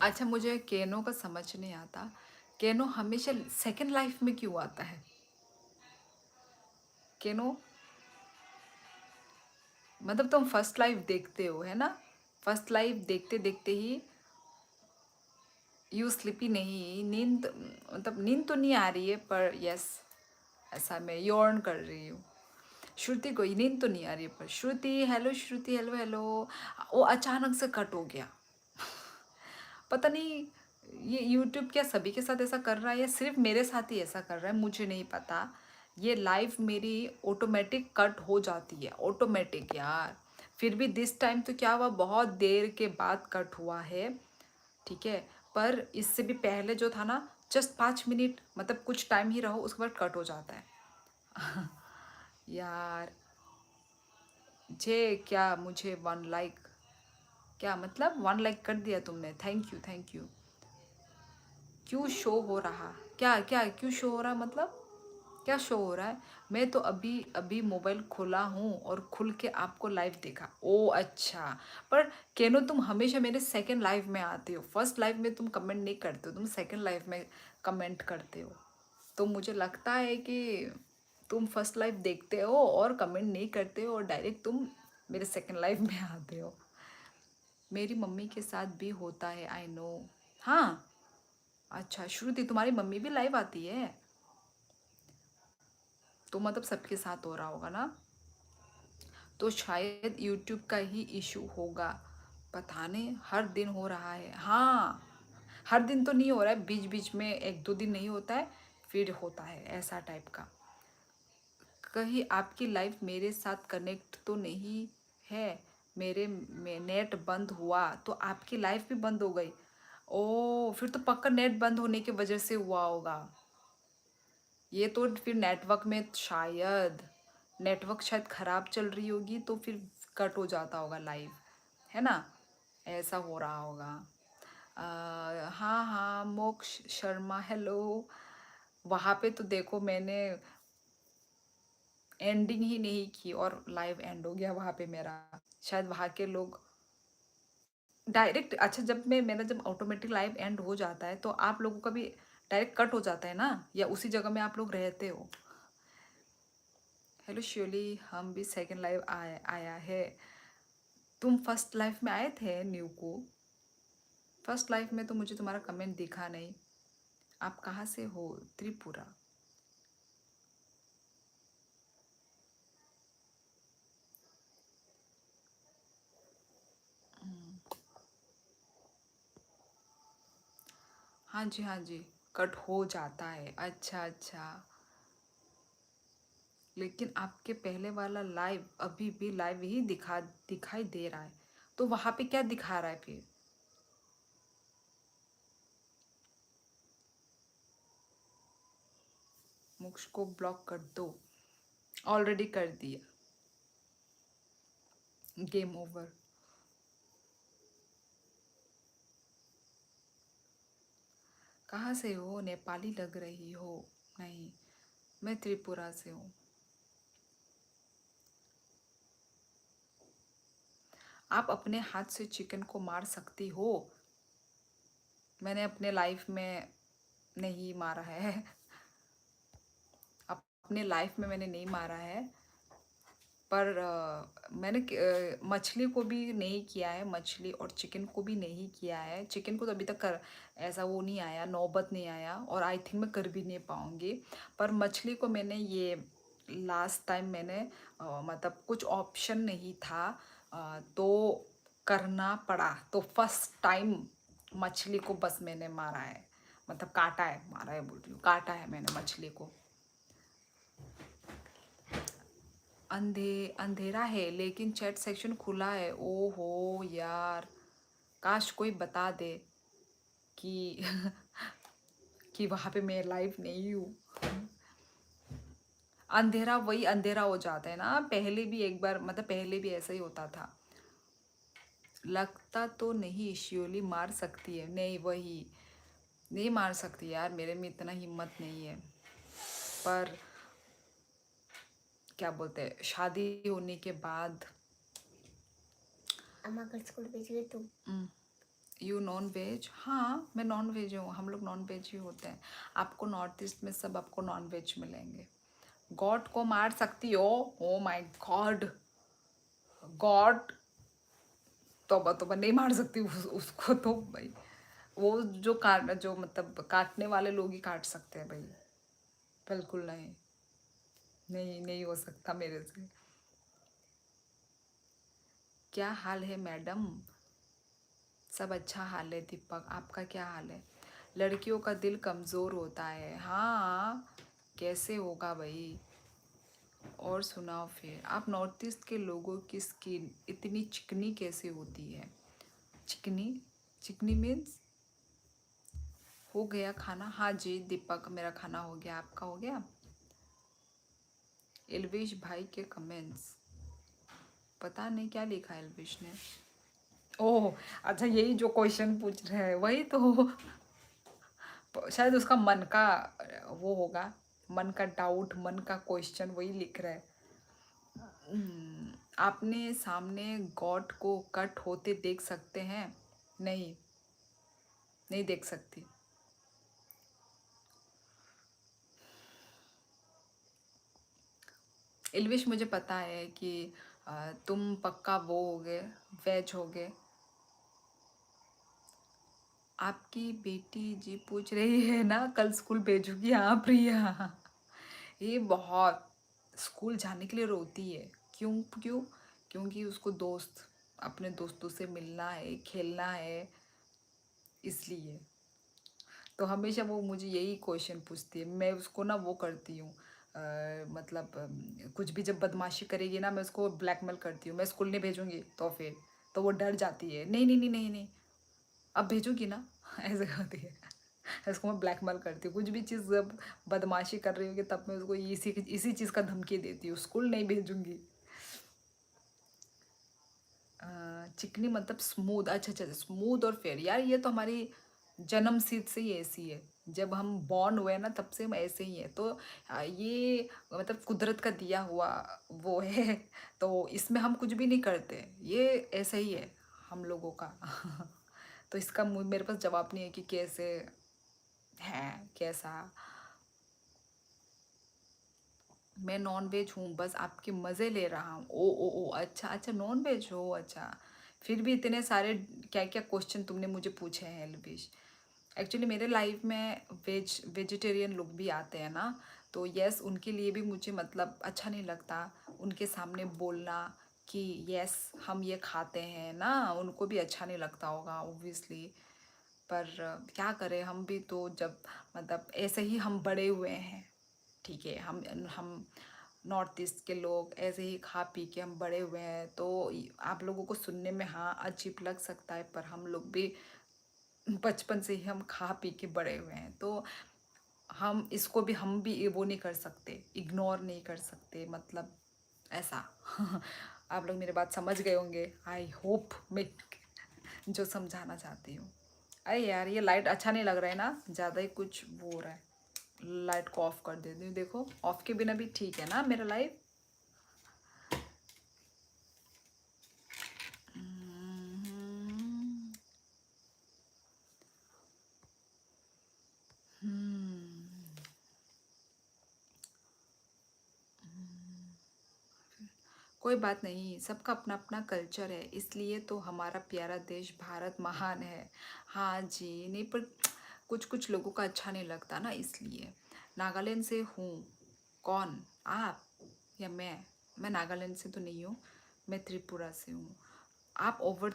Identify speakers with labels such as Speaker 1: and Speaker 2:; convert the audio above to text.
Speaker 1: अच्छा, मुझे केनो का समझ नहीं आता। केनो हमेशा सेकंड लाइफ में क्यों आता है? केनो मतलब तुम फर्स्ट लाइफ देखते हो, है ना? फर्स्ट लाइफ देखते-देखते ही यू स्लीपी नहीं, नींद मतलब नींद तो नहीं आ रही है पर यस, ऐसा मैं यॉर्न कर रही हूँ। श्रुति को नींद तो नहीं आ रही है पर श्रुति, हेलो श्रुति, हेलो हेलो। वो अचानक से कट हो गया। पता नहीं ये यूट्यूब क्या सभी के साथ ऐसा कर रहा है या सिर्फ मेरे साथ ही ऐसा कर रहा है, मुझे नहीं पता। ये लाइव मेरी ऑटोमेटिक कट हो जाती है, ऑटोमेटिक यार। फिर भी दिस टाइम तो क्या हुआ, बहुत देर के बाद कट हुआ है, ठीक है। पर इससे भी पहले जो था ना, जस्ट 5 मिनट मतलब कुछ टाइम ही रहो उसके बाद कट हो जाता है। यार जे क्या मुझे 1 लाइक, क्या मतलब 1 लाइक कर दिया तुमने? Thank you thank you. क्यों शो हो रहा, क्या क्या क्यों शो हो रहा मतलब क्या शो हो रहा है? मैं तो अभी अभी मोबाइल खोला हूँ और खुल के आपको लाइव देखा। ओ अच्छा। पर केनो तुम हमेशा मेरे सेकंड लाइव में आते हो, फर्स्ट लाइव में तुम कमेंट नहीं करते हो, तुम सेकंड लाइव में कमेंट करते हो। तो मुझे लगता है कि तुम फर्स्ट लाइव देखते हो और कमेंट नहीं करते हो और डायरेक्ट तुम मेरे सेकंड लाइव में आते हो। मेरी मम्मी के साथ भी होता है, आई नो। हाँ। अच्छा श्रुति, तुम्हारी मम्मी भी लाइव आती है? तो मतलब सबके साथ हो रहा होगा ना? तो शायद यूट्यूब का ही इशू होगा, पता नहीं। हर दिन हो रहा है? हाँ, हर दिन तो नहीं हो रहा है, बीच बीच में 1-2 दिन नहीं होता है, फिर होता है ऐसा टाइप का। कहीं आपकी लाइफ मेरे साथ कनेक्ट तो नहीं है? मेरे में नेट बंद हुआ तो आपकी लाइफ भी बंद हो गई? ओ फिर तो पक्का नेट बंद होने की वजह से हुआ होगा। ये तो फिर नेटवर्क में शायद, नेटवर्क शायद ख़राब चल रही होगी तो फिर कट हो जाता होगा लाइव, है ना? ऐसा हो रहा होगा। हाँ हाँ, मोक्ष शर्मा हेलो। वहाँ पे तो देखो मैंने एंडिंग ही नहीं की और लाइव एंड हो गया वहाँ पे मेरा। शायद वहाँ के लोग डायरेक्ट, अच्छा जब मैं मेरा जब ऑटोमेटिक लाइव एंड हो जाता है तो आप लोगों का भी डायरेक्ट कट हो जाता है ना, या उसी जगह में आप लोग रहते हो? हेलो श्योली, हम भी सेकंड लाइव आया आया है। तुम फर्स्ट लाइफ में आए थे न्यू को? फर्स्ट लाइफ में तो मुझे तुम्हारा कमेंट दिखा नहीं। आप कहाँ से हो? त्रिपुरा। हाँ जी हाँ जी, कट हो जाता है, अच्छा अच्छा। लेकिन आपके पहले वाला लाइव अभी भी लाइव ही दिखाई दे रहा है, तो वहाँ पे क्या दिखा रहा है फिर? मुक्ष को ब्लॉक कर दो। ऑलरेडी कर दिया। Game over. कहाँ से हो? नेपाली लग रही हो। नहीं, मैं त्रिपुरा से हूँ। आप अपने हाथ से चिकन को मार सकती हो? मैंने अपने लाइफ में नहीं मारा है। अपने लाइफ में मैंने नहीं मारा है। पर मैंने मछली को भी नहीं किया है, मछली और चिकन को भी नहीं किया है। चिकन को तो अभी तक कर ऐसा वो नहीं आया, नौबत नहीं आया और आई थिंक मैं कर भी नहीं पाऊँगी। पर मछली को मैंने ये लास्ट टाइम मैंने मतलब कुछ ऑप्शन नहीं था, तो करना पड़ा। तो फर्स्ट टाइम मछली को बस मैंने मारा है, मतलब काटा है, मारा है बोल रही हूँ, काटा है मैंने मछली को। अंधेरा है लेकिन चैट सेक्शन खुला है। ओहो यार, काश कोई बता दे कि कि वहाँ पे मैं लाइव नहीं हूँ। अंधेरा वही अंधेरा हो जाता है ना, पहले भी एक बार मतलब पहले भी ऐसा ही होता था। लगता तो नहीं शियोली मार सकती है, नहीं वही नहीं मार सकती यार, मेरे में इतना हिम्मत नहीं है। पर क्या बोलते हैं, शादी होने के बाद
Speaker 2: अम्मा कल स्कूल भेज गई तुम?
Speaker 1: You non veg? हाँ, मैं नॉन वेज हूँ, हम लोग नॉन वेज ही होते हैं। आपको नॉर्थ ईस्ट में सब आपको नॉन वेज मिलेंगे। गॉड को मार सकती हो? ओ माय गॉड, गॉड, तौबा तौबा, नहीं मार सकती उसको तो भाई। वो जो मतलब काटने वाले लोग ही काट सकते हैं भाई। बिल्कुल नहीं, नहीं नहीं हो सकता मेरे से। क्या हाल है मैडम? सब अच्छा हाल है दीपक, आपका क्या हाल है? लड़कियों का दिल कमज़ोर होता है, हाँ, कैसे होगा भाई? और सुनाओ फिर, आप नॉर्थ ईस्ट के लोगों की स्किन इतनी चिकनी कैसे होती है? चिकनी? चिकनी मीन्स? हो गया खाना? हाँ जी दीपक, मेरा खाना हो गया, आपका हो गया? एलविश भाई के कमेंट्स, पता नहीं क्या लिखा है एलविश ने। ओह, अच्छा, यही जो क्वेश्चन पूछ रहे हैं वही तो। शायद उसका मन का वो होगा, मन का डाउट, मन का क्वेश्चन वही लिख रहा है। आपने सामने गॉड को कट होते देख सकते हैं? नहीं, नहीं देख सकती। इल्विश, मुझे पता है कि तुम पक्का वो होगे, वेज होगे। आपकी बेटी जी पूछ रही है ना कल स्कूल भेजूगी? हाँ प्रिया, ये बहुत स्कूल जाने के लिए रोती है। क्यों क्यों? क्योंकि उसको दोस्त, अपने दोस्तों से मिलना है, खेलना है, इसलिए। तो हमेशा वो मुझे यही क्वेश्चन पूछती है। मैं उसको ना वो करती हूँ, मतलब कुछ भी जब बदमाशी करेगी ना, मैं उसको ब्लैकमेल करती हूँ, मैं स्कूल नहीं भेजूंगी तो फिर, तो वो डर जाती है, नहीं नहीं नहीं नहीं नहीं, अब भेजूंगी ना। ऐसे करती है। उसको मैं ब्लैकमेल करती हूँ, कुछ भी चीज़ जब बदमाशी कर रही होगी तब मैं उसको इसी चीज़ का धमकी देती हूँ, स्कूल नहीं भेजूंगी। चिकनी मतलब स्मूथ? अच्छा अच्छा, स्मूथ और फेयर, यार ये तो हमारी जन्म सिद्ध से ही ऐसी है। जब हम बॉर्न हुए ना तब से हम ऐसे ही हैं। तो ये मतलब कुदरत का दिया हुआ वो है। तो इसमें हम कुछ भी नहीं करते, ये ऐसा ही है हम लोगों का। तो इसका मेरे पास जवाब नहीं है कि कैसे है, कैसा। मैं नॉन वेज हूँ, बस आपके मज़े ले रहा हूँ। ओ ओ ओ, अच्छा अच्छा, नॉन वेज हो, अच्छा। फिर भी इतने सारे क्या क्या क्वेश्चन तुमने मुझे पूछे हैं एलविश। एक्चुअली मेरे लाइफ में वेजिटेरियन लोग भी आते हैं ना, तो यस, उनके लिए भी मुझे मतलब अच्छा नहीं लगता उनके सामने बोलना कि यस हम ये खाते हैं ना, उनको भी अच्छा नहीं लगता होगा ऑब्वियसली। पर क्या करें, हम भी तो जब मतलब ऐसे ही हम बड़े हुए हैं, ठीक है, हम नॉर्थ ईस्ट के लोग ऐसे ही खा पी के हम बड़े हुए हैं। तो आप लोगों को सुनने में हाँ अजीब लग सकता है, पर हम लोग भी बचपन से ही हम खा पी के बड़े हुए हैं, तो हम भी वो नहीं कर सकते, इग्नोर नहीं कर सकते, मतलब ऐसा। आप लोग मेरी बात समझ गए होंगे, आई होप, मैं जो समझाना चाहती हूँ। अरे यार, ये लाइट अच्छा नहीं लग रहा है ना, ज़्यादा ही कुछ वो हो रहा है। लाइट को ऑफ कर देती हूँ, देखो ऑफ के बिना भी ठीक है ना मेरा लाइफ। कोई बात नहीं, सबका अपना अपना कल्चर है, इसलिए तो हमारा प्यारा देश भारत महान है। हाँ जी, नहीं पर कुछ कुछ लोगों का अच्छा नहीं लगता ना, इसलिए। नागालैंड से हूँ। कौन? आप या मैं नागालैंड से तो नहीं हूँ, मैं त्रिपुरा से हूँ। आप ओवर